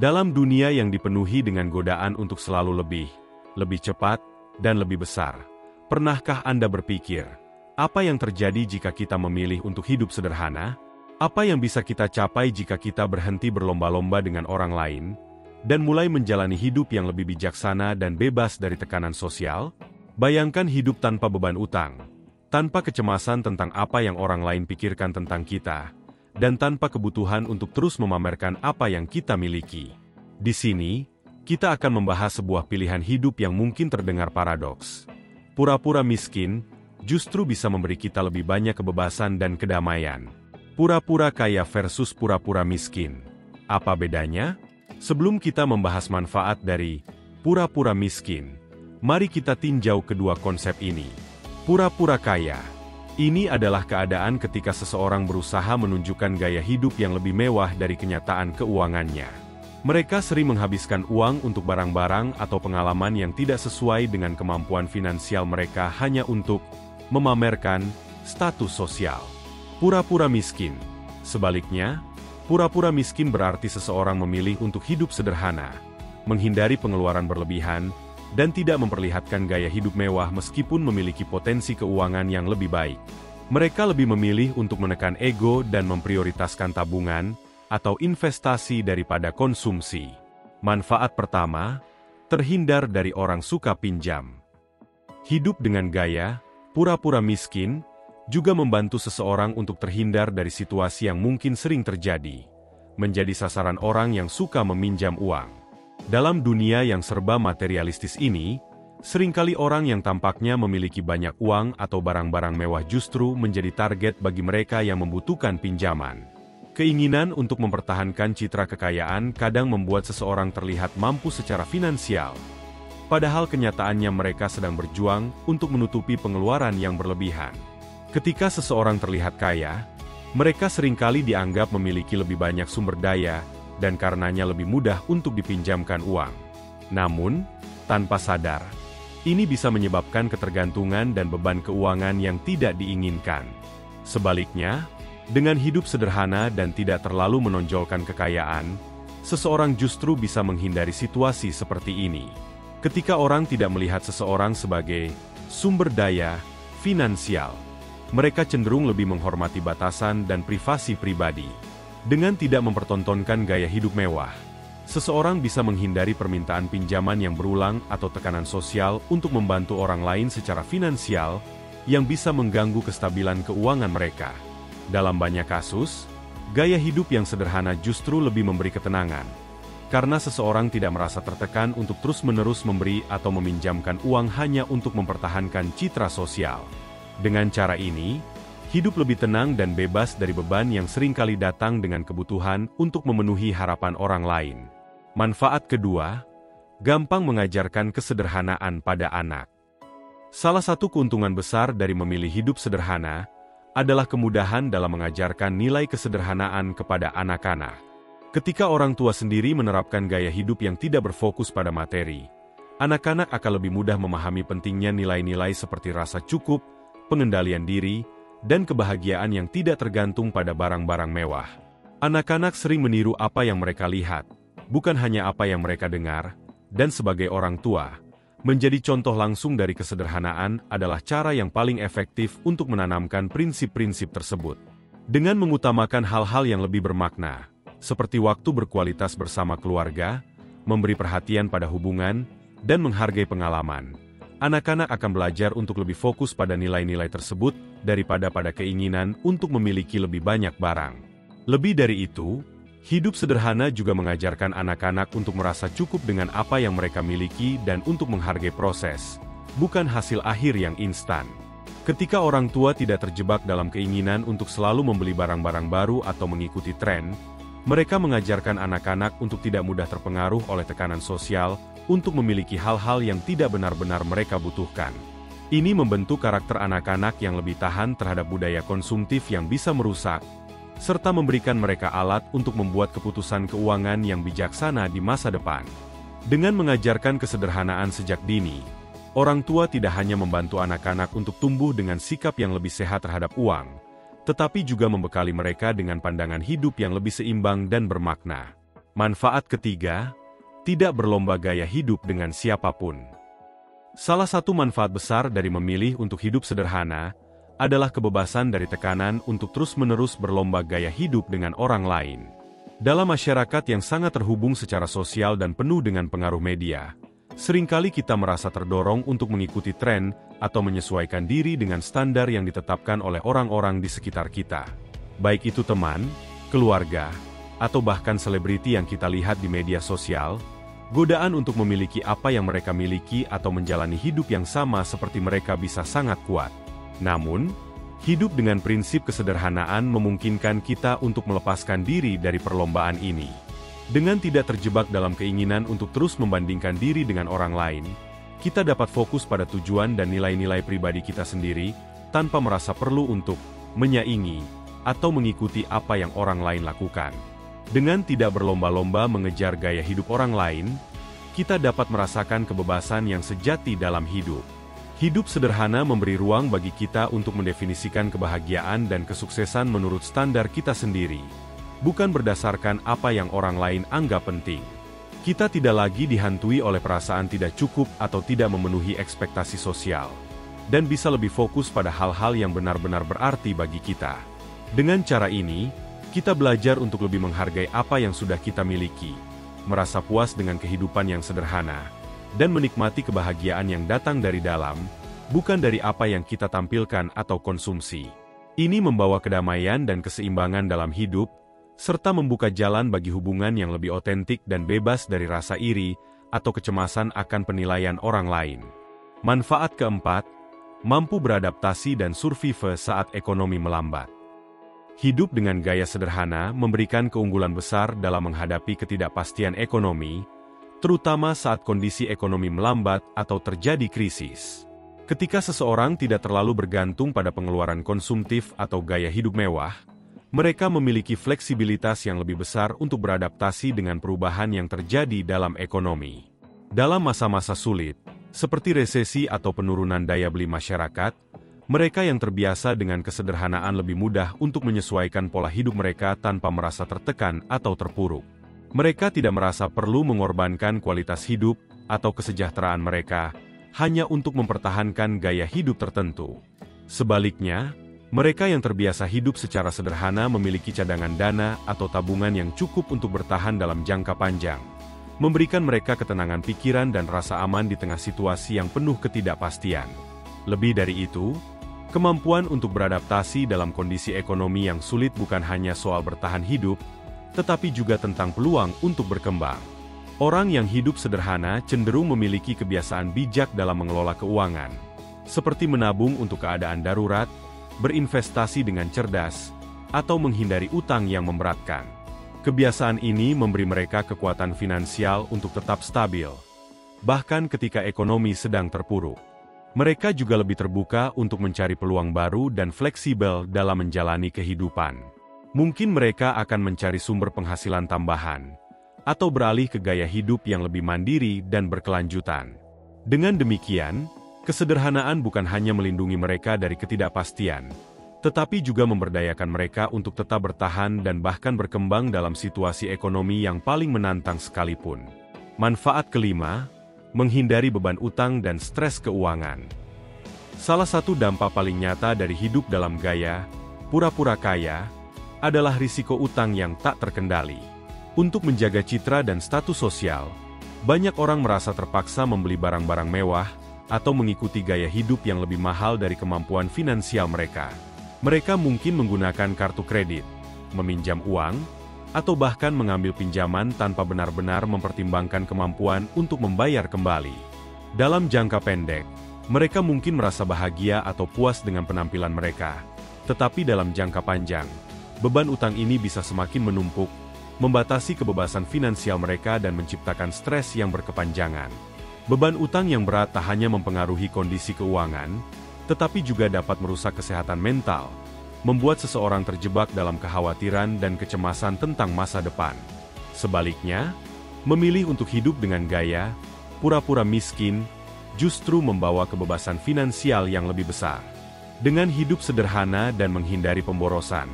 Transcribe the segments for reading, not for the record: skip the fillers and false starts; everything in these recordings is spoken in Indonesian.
Dalam dunia yang dipenuhi dengan godaan untuk selalu lebih cepat, dan lebih besar, pernahkah Anda berpikir, apa yang terjadi jika kita memilih untuk hidup sederhana? Apa yang bisa kita capai jika kita berhenti berlomba-lomba dengan orang lain, dan mulai menjalani hidup yang lebih bijaksana dan bebas dari tekanan sosial? Bayangkan hidup tanpa beban utang, tanpa kecemasan tentang apa yang orang lain pikirkan tentang kita, dan tanpa kebutuhan untuk terus memamerkan apa yang kita miliki. Di sini, kita akan membahas sebuah pilihan hidup yang mungkin terdengar paradoks. Pura-pura miskin justru bisa memberi kita lebih banyak kebebasan dan kedamaian. Pura-pura kaya versus pura-pura miskin. Apa bedanya? Sebelum kita membahas manfaat dari pura-pura miskin, mari kita tinjau kedua konsep ini. Pura-pura kaya. Ini adalah keadaan ketika seseorang berusaha menunjukkan gaya hidup yang lebih mewah dari kenyataan keuangannya. Mereka sering menghabiskan uang untuk barang-barang atau pengalaman yang tidak sesuai dengan kemampuan finansial mereka hanya untuk memamerkan status sosial. Pura-pura miskin. Sebaliknya, pura-pura miskin berarti seseorang memilih untuk hidup sederhana, menghindari pengeluaran berlebihan, dan tidak memperlihatkan gaya hidup mewah meskipun memiliki potensi keuangan yang lebih baik. Mereka lebih memilih untuk menekan ego dan memprioritaskan tabungan atau investasi daripada konsumsi. Manfaat pertama, terhindar dari orang suka pinjam. Hidup dengan gaya pura-pura miskin juga membantu seseorang untuk terhindar dari situasi yang mungkin sering terjadi, menjadi sasaran orang yang suka meminjam uang. Dalam dunia yang serba materialistis ini, seringkali orang yang tampaknya memiliki banyak uang atau barang-barang mewah justru menjadi target bagi mereka yang membutuhkan pinjaman. Keinginan untuk mempertahankan citra kekayaan kadang membuat seseorang terlihat mampu secara finansial, padahal kenyataannya mereka sedang berjuang untuk menutupi pengeluaran yang berlebihan. Ketika seseorang terlihat kaya, mereka seringkali dianggap memiliki lebih banyak sumber daya, dan karenanya lebih mudah untuk dipinjamkan uang. Namun, tanpa sadar, ini bisa menyebabkan ketergantungan dan beban keuangan yang tidak diinginkan. Sebaliknya, dengan hidup sederhana dan tidak terlalu menonjolkan kekayaan, seseorang justru bisa menghindari situasi seperti ini. Ketika orang tidak melihat seseorang sebagai sumber daya finansial, mereka cenderung lebih menghormati batasan dan privasi pribadi. Dengan tidak mempertontonkan gaya hidup mewah, seseorang bisa menghindari permintaan pinjaman yang berulang atau tekanan sosial untuk membantu orang lain secara finansial yang bisa mengganggu kestabilan keuangan mereka. Dalam banyak kasus, gaya hidup yang sederhana justru lebih memberi ketenangan, karena seseorang tidak merasa tertekan untuk terus-menerus memberi atau meminjamkan uang hanya untuk mempertahankan citra sosial. Dengan cara ini, hidup lebih tenang dan bebas dari beban yang seringkali datang dengan kebutuhan untuk memenuhi harapan orang lain. Manfaat kedua, gampang mengajarkan kesederhanaan pada anak. Salah satu keuntungan besar dari memilih hidup sederhana adalah kemudahan dalam mengajarkan nilai kesederhanaan kepada anak-anak. Ketika orang tua sendiri menerapkan gaya hidup yang tidak berfokus pada materi, anak-anak akan lebih mudah memahami pentingnya nilai-nilai seperti rasa cukup, pengendalian diri, dan kebahagiaan yang tidak tergantung pada barang-barang mewah. Anak-anak sering meniru apa yang mereka lihat, bukan hanya apa yang mereka dengar, dan sebagai orang tua, menjadi contoh langsung dari kesederhanaan adalah cara yang paling efektif untuk menanamkan prinsip-prinsip tersebut. Dengan mengutamakan hal-hal yang lebih bermakna, seperti waktu berkualitas bersama keluarga, memberi perhatian pada hubungan, dan menghargai pengalaman, anak-anak akan belajar untuk lebih fokus pada nilai-nilai tersebut daripada pada keinginan untuk memiliki lebih banyak barang. Lebih dari itu, hidup sederhana juga mengajarkan anak-anak untuk merasa cukup dengan apa yang mereka miliki dan untuk menghargai proses, bukan hasil akhir yang instan. Ketika orang tua tidak terjebak dalam keinginan untuk selalu membeli barang-barang baru atau mengikuti tren, mereka mengajarkan anak-anak untuk tidak mudah terpengaruh oleh tekanan sosial untuk memiliki hal-hal yang tidak benar-benar mereka butuhkan. Ini membentuk karakter anak-anak yang lebih tahan terhadap budaya konsumtif yang bisa merusak, serta memberikan mereka alat untuk membuat keputusan keuangan yang bijaksana di masa depan. Dengan mengajarkan kesederhanaan sejak dini, orang tua tidak hanya membantu anak-anak untuk tumbuh dengan sikap yang lebih sehat terhadap uang, tetapi juga membekali mereka dengan pandangan hidup yang lebih seimbang dan bermakna. Manfaat ketiga, tidak berlomba gaya hidup dengan siapapun. Salah satu manfaat besar dari memilih untuk hidup sederhana adalah kebebasan dari tekanan untuk terus-menerus berlomba gaya hidup dengan orang lain. Dalam masyarakat yang sangat terhubung secara sosial dan penuh dengan pengaruh media, seringkali kita merasa terdorong untuk mengikuti tren atau menyesuaikan diri dengan standar yang ditetapkan oleh orang-orang di sekitar kita. Baik itu teman, keluarga, atau bahkan selebriti yang kita lihat di media sosial, godaan untuk memiliki apa yang mereka miliki atau menjalani hidup yang sama seperti mereka bisa sangat kuat. Namun, hidup dengan prinsip kesederhanaan memungkinkan kita untuk melepaskan diri dari perlombaan ini. Dengan tidak terjebak dalam keinginan untuk terus membandingkan diri dengan orang lain, kita dapat fokus pada tujuan dan nilai-nilai pribadi kita sendiri, tanpa merasa perlu untuk menyaingi atau mengikuti apa yang orang lain lakukan. Dengan tidak berlomba-lomba mengejar gaya hidup orang lain, kita dapat merasakan kebebasan yang sejati dalam hidup. Hidup sederhana memberi ruang bagi kita untuk mendefinisikan kebahagiaan dan kesuksesan menurut standar kita sendiri, bukan berdasarkan apa yang orang lain anggap penting. Kita tidak lagi dihantui oleh perasaan tidak cukup atau tidak memenuhi ekspektasi sosial, dan bisa lebih fokus pada hal-hal yang benar-benar berarti bagi kita. Dengan cara ini, kita belajar untuk lebih menghargai apa yang sudah kita miliki, merasa puas dengan kehidupan yang sederhana, dan menikmati kebahagiaan yang datang dari dalam, bukan dari apa yang kita tampilkan atau konsumsi. Ini membawa kedamaian dan keseimbangan dalam hidup, serta membuka jalan bagi hubungan yang lebih otentik dan bebas dari rasa iri atau kecemasan akan penilaian orang lain. Manfaat keempat, mampu beradaptasi dan survive saat ekonomi melambat. Hidup dengan gaya sederhana memberikan keunggulan besar dalam menghadapi ketidakpastian ekonomi, terutama saat kondisi ekonomi melambat atau terjadi krisis. Ketika seseorang tidak terlalu bergantung pada pengeluaran konsumtif atau gaya hidup mewah, mereka memiliki fleksibilitas yang lebih besar untuk beradaptasi dengan perubahan yang terjadi dalam ekonomi. Dalam masa-masa sulit, seperti resesi atau penurunan daya beli masyarakat, mereka yang terbiasa dengan kesederhanaan lebih mudah untuk menyesuaikan pola hidup mereka tanpa merasa tertekan atau terpuruk. Mereka tidak merasa perlu mengorbankan kualitas hidup atau kesejahteraan mereka hanya untuk mempertahankan gaya hidup tertentu. Sebaliknya, mereka yang terbiasa hidup secara sederhana memiliki cadangan dana atau tabungan yang cukup untuk bertahan dalam jangka panjang, memberikan mereka ketenangan pikiran dan rasa aman di tengah situasi yang penuh ketidakpastian. Lebih dari itu, kemampuan untuk beradaptasi dalam kondisi ekonomi yang sulit bukan hanya soal bertahan hidup, tetapi juga tentang peluang untuk berkembang. Orang yang hidup sederhana cenderung memiliki kebiasaan bijak dalam mengelola keuangan, seperti menabung untuk keadaan darurat, berinvestasi dengan cerdas, atau menghindari utang yang memberatkan. Kebiasaan ini memberi mereka kekuatan finansial untuk tetap stabil, bahkan ketika ekonomi sedang terpuruk. Mereka juga lebih terbuka untuk mencari peluang baru dan fleksibel dalam menjalani kehidupan. Mungkin mereka akan mencari sumber penghasilan tambahan, atau beralih ke gaya hidup yang lebih mandiri dan berkelanjutan. Dengan demikian, kesederhanaan bukan hanya melindungi mereka dari ketidakpastian, tetapi juga memberdayakan mereka untuk tetap bertahan dan bahkan berkembang dalam situasi ekonomi yang paling menantang sekalipun. Manfaat kelima, menghindari beban utang dan stres keuangan. Salah satu dampak paling nyata dari hidup dalam gaya pura-pura kaya adalah risiko utang yang tak terkendali. Untuk menjaga citra dan status sosial, banyak orang merasa terpaksa membeli barang-barang mewah atau mengikuti gaya hidup yang lebih mahal dari kemampuan finansial mereka. Mereka mungkin menggunakan kartu kredit, meminjam uang, atau bahkan mengambil pinjaman tanpa benar-benar mempertimbangkan kemampuan untuk membayar kembali. Dalam jangka pendek, mereka mungkin merasa bahagia atau puas dengan penampilan mereka, tetapi dalam jangka panjang, beban utang ini bisa semakin menumpuk, membatasi kebebasan finansial mereka dan menciptakan stres yang berkepanjangan. Beban utang yang berat tak hanya mempengaruhi kondisi keuangan, tetapi juga dapat merusak kesehatan mental, membuat seseorang terjebak dalam kekhawatiran dan kecemasan tentang masa depan. Sebaliknya, memilih untuk hidup dengan gaya pura-pura miskin justru membawa kebebasan finansial yang lebih besar. Dengan hidup sederhana dan menghindari pemborosan,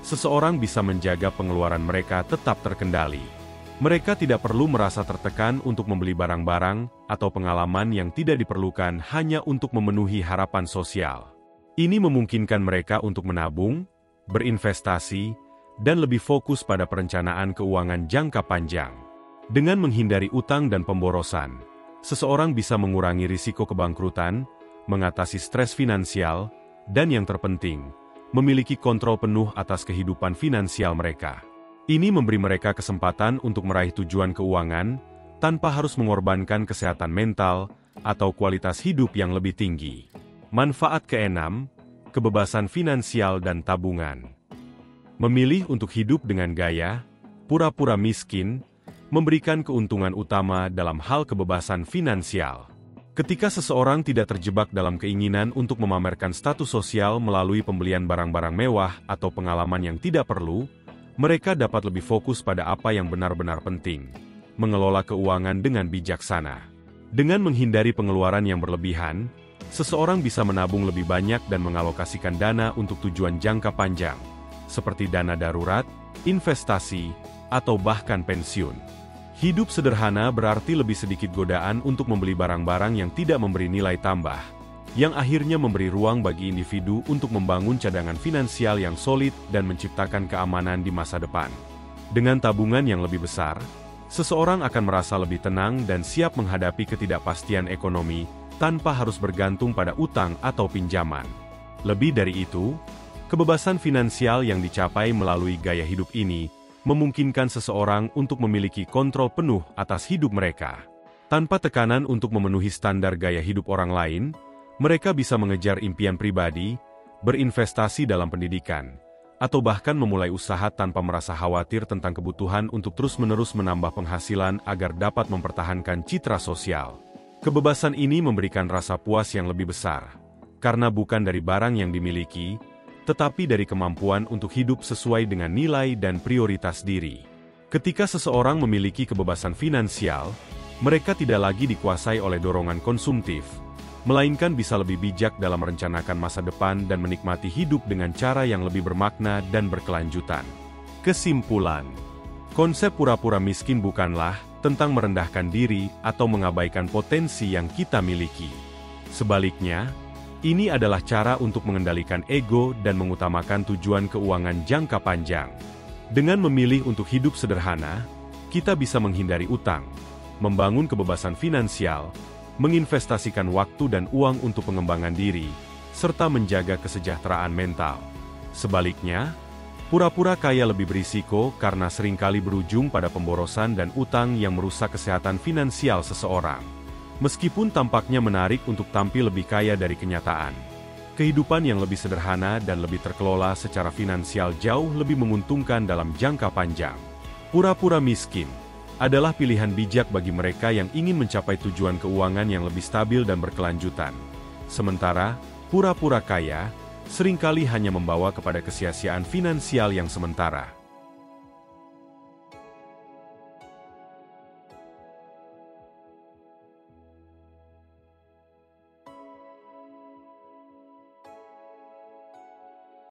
seseorang bisa menjaga pengeluaran mereka tetap terkendali. Mereka tidak perlu merasa tertekan untuk membeli barang-barang atau pengalaman yang tidak diperlukan hanya untuk memenuhi harapan sosial. Ini memungkinkan mereka untuk menabung, berinvestasi, dan lebih fokus pada perencanaan keuangan jangka panjang. Dengan menghindari utang dan pemborosan, seseorang bisa mengurangi risiko kebangkrutan, mengatasi stres finansial, dan yang terpenting, memiliki kontrol penuh atas kehidupan finansial mereka. Ini memberi mereka kesempatan untuk meraih tujuan keuangan tanpa harus mengorbankan kesehatan mental atau kualitas hidup yang lebih tinggi. Manfaat keenam, kebebasan finansial dan tabungan. Memilih untuk hidup dengan gaya pura-pura miskin memberikan keuntungan utama dalam hal kebebasan finansial. Ketika seseorang tidak terjebak dalam keinginan untuk memamerkan status sosial melalui pembelian barang-barang mewah atau pengalaman yang tidak perlu, mereka dapat lebih fokus pada apa yang benar-benar penting, mengelola keuangan dengan bijaksana. Dengan menghindari pengeluaran yang berlebihan, seseorang bisa menabung lebih banyak dan mengalokasikan dana untuk tujuan jangka panjang, seperti dana darurat, investasi, atau bahkan pensiun. Hidup sederhana berarti lebih sedikit godaan untuk membeli barang-barang yang tidak memberi nilai tambah, yang akhirnya memberi ruang bagi individu untuk membangun cadangan finansial yang solid dan menciptakan keamanan di masa depan. Dengan tabungan yang lebih besar, seseorang akan merasa lebih tenang dan siap menghadapi ketidakpastian ekonomi tanpa harus bergantung pada utang atau pinjaman. Lebih dari itu, kebebasan finansial yang dicapai melalui gaya hidup ini memungkinkan seseorang untuk memiliki kontrol penuh atas hidup mereka. Tanpa tekanan untuk memenuhi standar gaya hidup orang lain, mereka bisa mengejar impian pribadi, berinvestasi dalam pendidikan, atau bahkan memulai usaha tanpa merasa khawatir tentang kebutuhan untuk terus-menerus menambah penghasilan agar dapat mempertahankan citra sosial. Kebebasan ini memberikan rasa puas yang lebih besar, karena bukan dari barang yang dimiliki, tetapi dari kemampuan untuk hidup sesuai dengan nilai dan prioritas diri. Ketika seseorang memiliki kebebasan finansial, mereka tidak lagi dikuasai oleh dorongan konsumtif, melainkan bisa lebih bijak dalam merencanakan masa depan dan menikmati hidup dengan cara yang lebih bermakna dan berkelanjutan. Kesimpulan, konsep pura-pura miskin bukanlah tentang merendahkan diri atau mengabaikan potensi yang kita miliki. Sebaliknya, ini adalah cara untuk mengendalikan ego dan mengutamakan tujuan keuangan jangka panjang. Dengan memilih untuk hidup sederhana, kita bisa menghindari utang, membangun kebebasan finansial, menginvestasikan waktu dan uang untuk pengembangan diri, serta menjaga kesejahteraan mental. Sebaliknya, pura-pura kaya lebih berisiko karena seringkali berujung pada pemborosan dan utang yang merusak kesehatan finansial seseorang. Meskipun tampaknya menarik untuk tampil lebih kaya dari kenyataan, kehidupan yang lebih sederhana dan lebih terkelola secara finansial jauh lebih menguntungkan dalam jangka panjang. Pura-pura miskin adalah pilihan bijak bagi mereka yang ingin mencapai tujuan keuangan yang lebih stabil dan berkelanjutan. Sementara, pura-pura kaya seringkali hanya membawa kepada kesia-siaan finansial yang sementara.